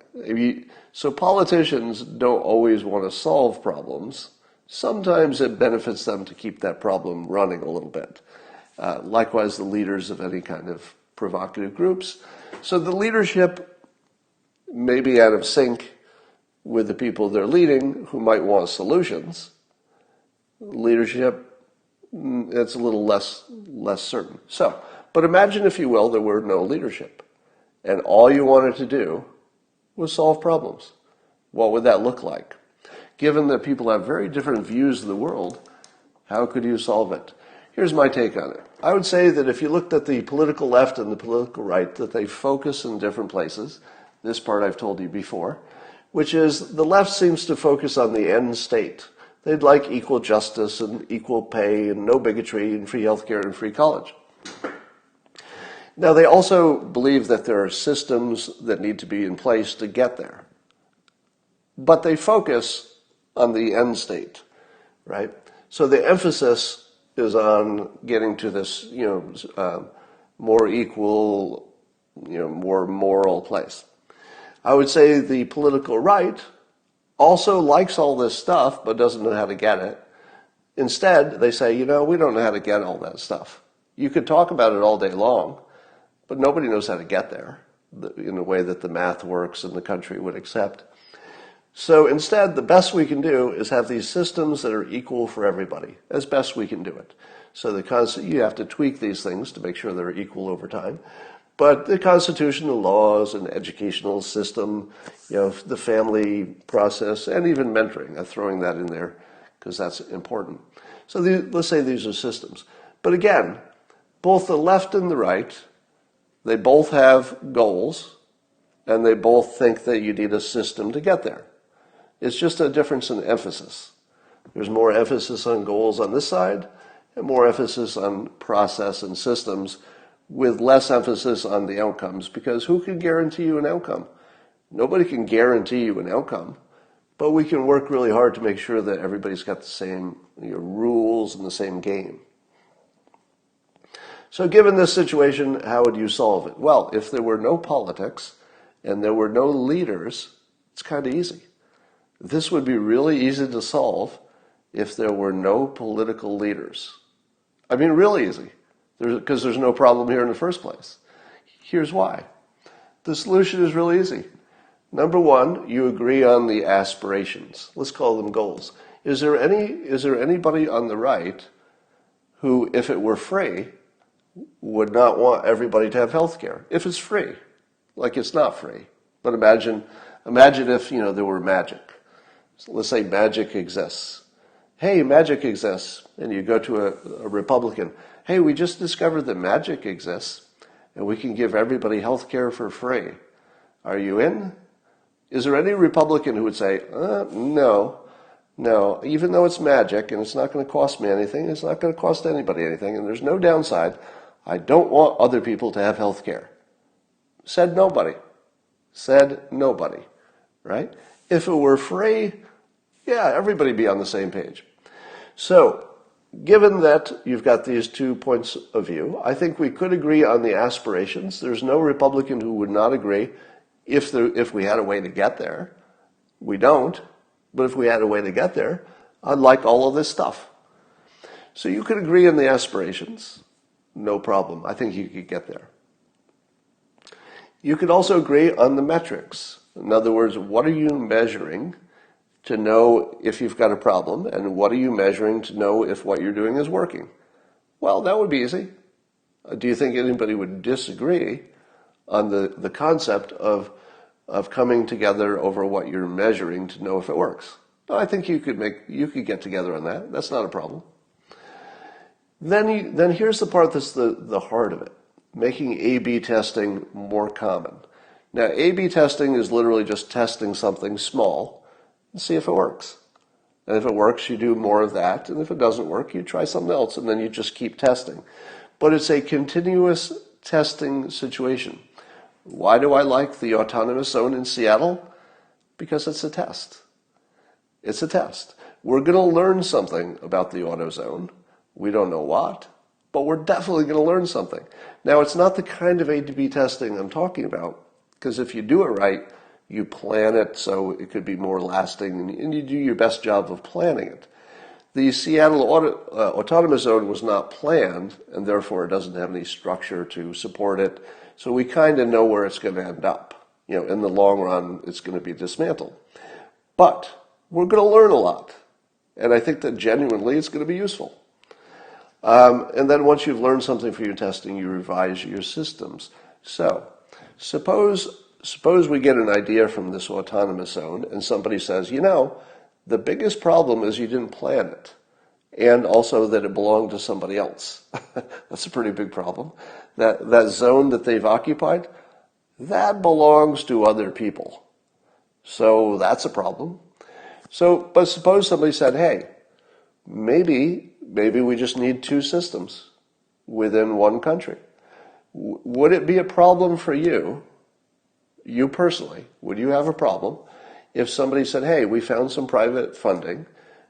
So politicians don't always want to solve problems. Sometimes it benefits them to keep that problem running a little bit. Likewise, the leaders of any kind of provocative groups. So the leadership may be out of sync with the people they're leading who might want solutions. Leadership, it's a little less certain. So, but imagine, if you will, there were no leadership, and all you wanted to do was solve problems. What would that look like? Given that people have very different views of the world, how could you solve it? Here's my take on it. I would say that if you looked at the political left and the political right, that they focus in different places. This part I've told you before, which is the left seems to focus on the end state. They'd like equal justice and equal pay and no bigotry and free healthcare and free college. Now, they also believe that there are systems that need to be in place to get there. But they focus on the end state, right? So the emphasis is on getting to this, more equal, more moral place. I would say the political right also likes all this stuff, but doesn't know how to get it. Instead, they say, we don't know how to get all that stuff. You could talk about it all day long, but nobody knows how to get there in a way that the math works and the country would accept. So instead, the best we can do is have these systems that are equal for everybody, as best we can do it. So you have to tweak these things to make sure they're equal over time. But the Constitution, the laws, and educational system, the family process, and even mentoring, I'm throwing that in there because that's important. So let's say these are systems. But again, Both the left and the right, they both have goals, and they both think that you need a system to get there. It's just a difference in emphasis. There's more emphasis on goals on this side, and more emphasis on process and systems, with less emphasis on the outcomes, because who can guarantee you an outcome? Nobody can guarantee you an outcome, but we can work really hard to make sure that everybody's got the same rules and the same game. So given this situation, how would you solve it? Well, if there were no politics and there were no leaders, it's kind of easy. This would be really easy to solve if there were no political leaders. I mean, really easy, because there's no problem here in the first place. Here's why. The solution is really easy. Number one, you agree on the aspirations. Let's call them goals. Is there anybody on the right who, if it were free, would not want everybody to have health care? If it's free, like it's not free. But imagine if, there were magic. So let's say magic exists. Hey, magic exists. And you go to a Republican. Hey, we just discovered that magic exists, and we can give everybody health care for free. Are you in? Is there any Republican who would say, no, even though it's magic and it's not going to cost me anything, it's not going to cost anybody anything, and there's no downside, I don't want other people to have health care? Said nobody. Right? If it were free, yeah, everybody be on the same page. So, given that you've got these 2 points of view, I think we could agree on the aspirations. There's no Republican who would not agree if we had a way to get there. We don't, but if we had a way to get there, I'd like all of this stuff. So you could agree on the aspirations, no problem. I think you could get there. You could also agree on the metrics. In other words, what are you measuring to know if you've got a problem, and what are you measuring to know if what you're doing is working? Well, that would be easy. Do you think anybody would disagree on the concept of coming together over what you're measuring to know if it works? No, I think you could get together on that. That's not a problem. Then here's the part that's the heart of it, making A/B testing more common. Now, A/B testing is literally just testing something small and see if it works. And if it works, you do more of that. And if it doesn't work, you try something else, and then you just keep testing. But it's a continuous testing situation. Why do I like the autonomous zone in Seattle? Because it's a test. It's a test. We're going to learn something about the auto zone. We don't know what, but we're definitely going to learn something. Now, it's not the kind of A/B testing I'm talking about, because if you do it right, you plan it so it could be more lasting, and you do your best job of planning it. The Seattle autonomous zone was not planned, and therefore it doesn't have any structure to support it. So we kind of know where it's going to end up. In the long run, it's going to be dismantled. But we're going to learn a lot. And I think that genuinely it's going to be useful. And then once you've learned something for your testing, you revise your systems. So suppose we get an idea from this autonomous zone, and somebody says, the biggest problem is you didn't plan it, and also that it belonged to somebody else. That's a pretty big problem. That zone that they've occupied, that belongs to other people. So that's a problem. But suppose somebody said, hey, maybe we just need 2 systems within one country. Would it be a problem for you personally, would you have a problem if somebody said, hey, we found some private funding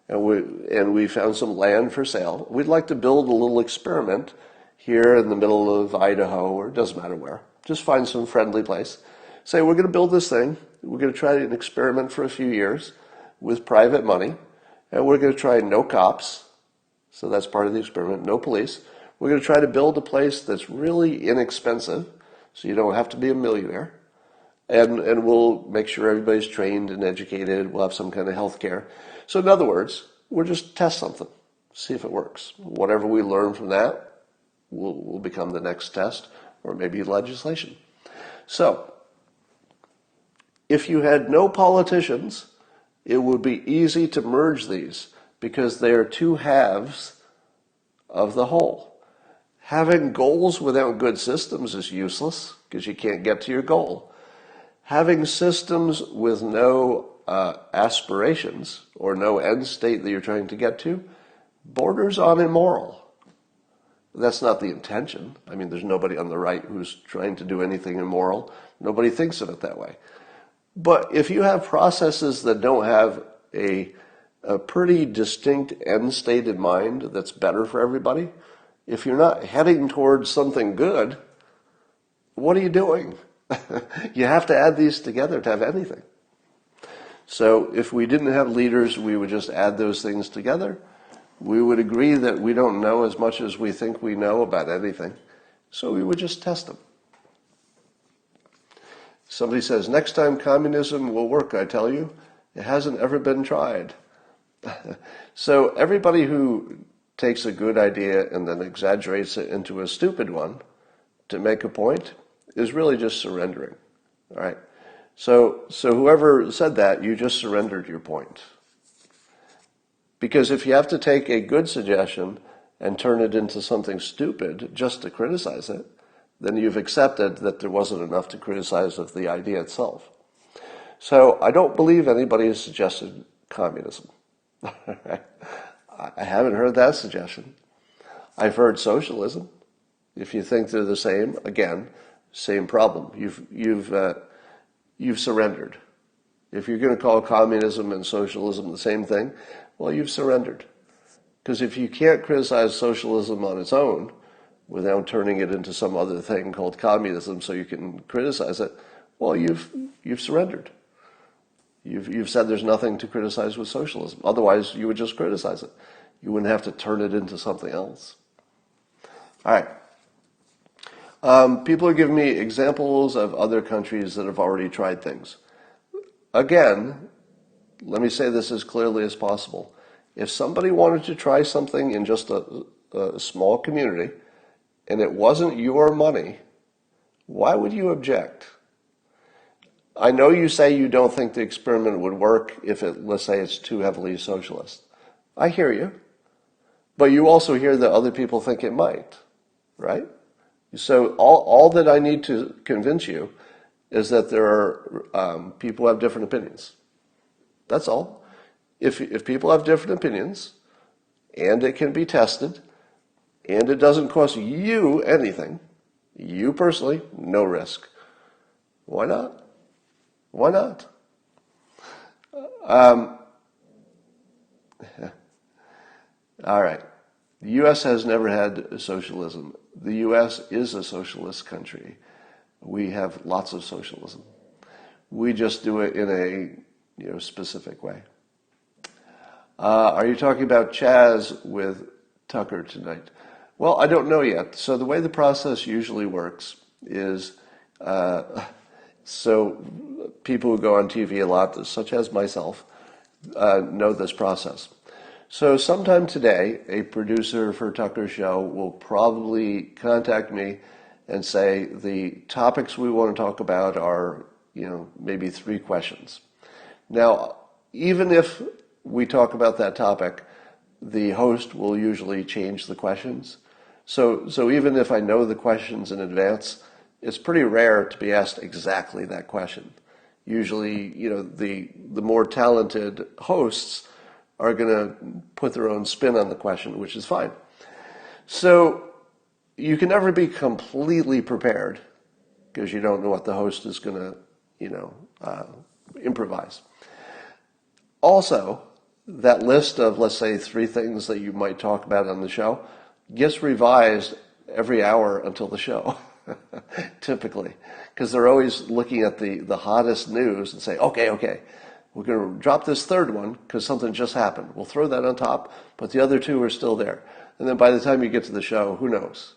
and we found some land for sale. We'd like to build a little experiment here in the middle of Idaho, or it doesn't matter where. Just find some friendly place. Say, we're going to build this thing. We're going to try an experiment for a few years with private money, and we're going to try no cops. So that's part of the experiment, no police. We're going to try to build a place that's really inexpensive, so you don't have to be a millionaire. And we'll make sure everybody's trained and educated. We'll have some kind of health care. So in other words, we'll just test something, see if it works. Whatever we learn from that will become the next test, or maybe legislation. So if you had no politicians, it would be easy to merge these because they are 2 halves of the whole. Having goals without good systems is useless because you can't get to your goal. Having systems with no aspirations or no end state that you're trying to get to borders on immoral. That's not the intention. I mean, there's nobody on the right who's trying to do anything immoral. Nobody thinks of it that way. But if you have processes that don't have a pretty distinct end state in mind that's better for everybody, if you're not heading towards something good, what are you doing? You have to add these together to have anything. So if we didn't have leaders, we would just add those things together. We would agree that we don't know as much as we think we know about anything. So we would just test them. Somebody says, next time communism will work, I tell you. It hasn't ever been tried. So everybody who takes a good idea and then exaggerates it into a stupid one to make a point is really just surrendering. All right. So whoever said that, you just surrendered your point. Because if you have to take a good suggestion and turn it into something stupid just to criticize it, then you've accepted that there wasn't enough to criticize of the idea itself. So I don't believe anybody has suggested communism. I haven't heard that suggestion. I've heard socialism. If you think they're the same, again, same problem. You've surrendered. If you're going to call communism and socialism the same thing, well, you've surrendered. Because if you can't criticize socialism on its own without turning it into some other thing called communism so you can criticize it, well, you've surrendered. You've said there's nothing to criticize with socialism. Otherwise, you would just criticize it. You wouldn't have to turn it into something else. All right. People are giving me examples of other countries that have already tried things. Again, let me say this as clearly as possible. If somebody wanted to try something in just a small community and it wasn't your money, why would you object? I know you say you don't think the experiment would work if let's say it's too heavily socialist. I hear you. But you also hear that other people think it might, right? So all that I need to convince you is that there are people who have different opinions. That's all. If people have different opinions, and it can be tested, and it doesn't cost you anything, you personally, no risk. Why not? Why not? All right. The U.S. has never had socialism. The U.S. is a socialist country. We have lots of socialism. We just do it in a specific way. Are you talking about Chaz with Tucker tonight? Well, I don't know yet. So the way the process usually works is, so people who go on TV a lot, such as myself, know this process. So sometime today, a producer for Tucker's show will probably contact me and say the topics we want to talk about are, maybe 3 questions. Now, even if we talk about that topic, the host will usually change the questions. So even if I know the questions in advance, it's pretty rare to be asked exactly that question. Usually, the more talented hosts are going to put their own spin on the question, which is fine. So you can never be completely prepared because you don't know what the host is going to, improvise. Also, that list of, let's say, 3 things that you might talk about on the show gets revised every hour until the show, typically, because they're always looking at the hottest news and say, okay, we're going to drop this 3rd one because something just happened. We'll throw that on top, but the other 2 are still there. And then by the time you get to the show, who knows?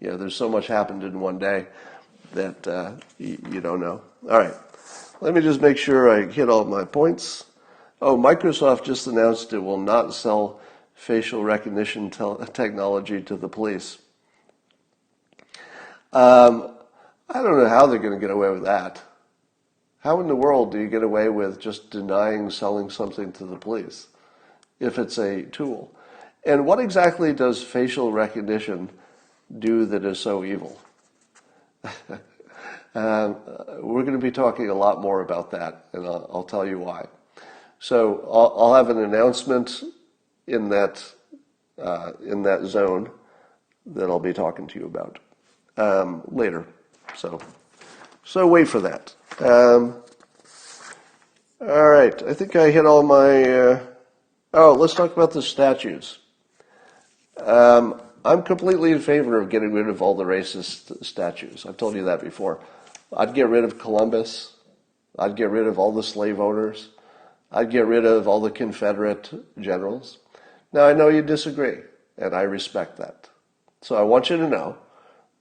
There's so much happened in one day that you don't know. All right, let me just make sure I hit all my points. Oh, Microsoft just announced it will not sell facial recognition technology to the police. I don't know how they're going to get away with that. How in the world do you get away with just denying selling something to the police if it's a tool? And what exactly does facial recognition do that is so evil? We're going to be talking a lot more about that, and I'll tell you why. So I'll have an announcement in that zone that I'll be talking to you about later. So wait for that. All right, I think I hit all my. Let's talk about the statues. I'm completely in favor of getting rid of all the racist statues. I've told you that before. I'd get rid of Columbus. I'd get rid of all the slave owners. I'd get rid of all the Confederate generals. Now, I know you disagree, and I respect that. So I want you to know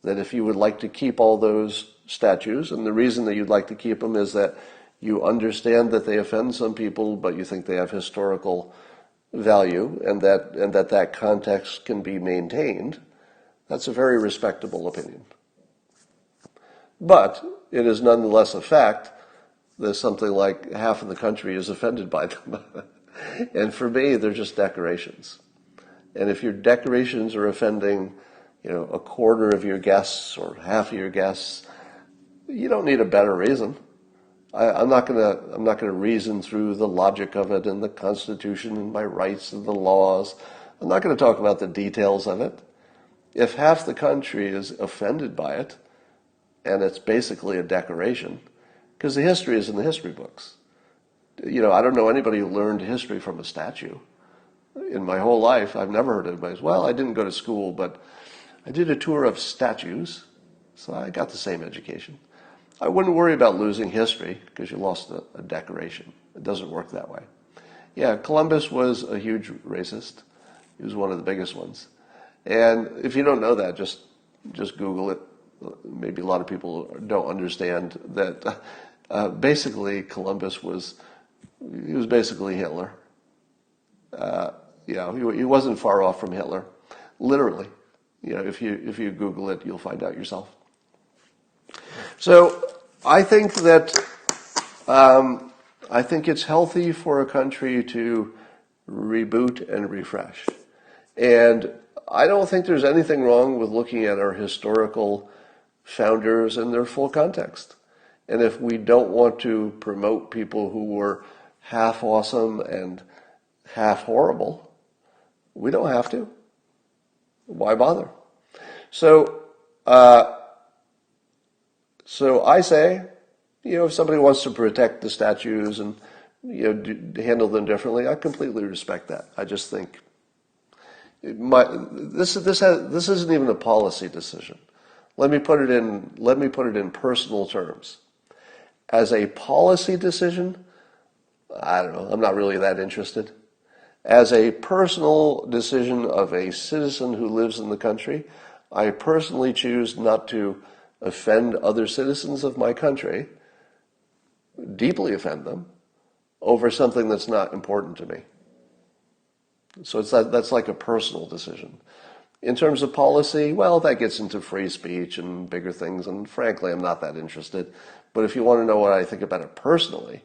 that if you would like to keep all those statues, and the reason that you'd like to keep them is that you understand that they offend some people, but you think they have historical value, and that context can be maintained, that's a very respectable opinion. But it is nonetheless a fact that something like half of the country is offended by them. And for me, they're just decorations. And if your decorations are offending, a quarter of your guests or half of your guests, you don't need a better reason. I'm not gonna reason through the logic of it and the Constitution and my rights and the laws. I'm not going to talk about the details of it. If half the country is offended by it, and it's basically a decoration, because the history is in the history books. I don't know anybody who learned history from a statue. In my whole life, I've never heard anybody say, well, I didn't go to school, but I did a tour of statues, so I got the same education. I wouldn't worry about losing history because you lost a decoration. It doesn't work that way. Yeah, Columbus was a huge racist. He was one of the biggest ones. And if you don't know that, just Google it. Maybe a lot of people don't understand that basically Columbus was basically Hitler. He wasn't far off from Hitler, literally. If you Google it, you'll find out yourself. So I think that it's healthy for a country to reboot and refresh, and I don't think there's anything wrong with looking at our historical founders in their full context. And if we don't want to promote people who were half awesome and half horrible, we don't have to. Why bother? So I say, if somebody wants to protect the statues and handle them differently, I completely respect that. I just think this isn't even a policy decision. Let me put it in personal terms. As a policy decision, I don't know, I'm not really that interested. As a personal decision of a citizen who lives in the country, I personally choose not to offend other citizens of my country, deeply offend them, over something that's not important to me. So that's like a personal decision. In terms of policy, well, that gets into free speech and bigger things, and frankly, I'm not that interested. But if you want to know what I think about it personally,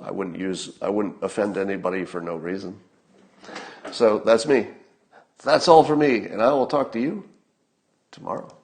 I wouldn't offend anybody for no reason. So that's me. That's all for me, and I will talk to you tomorrow.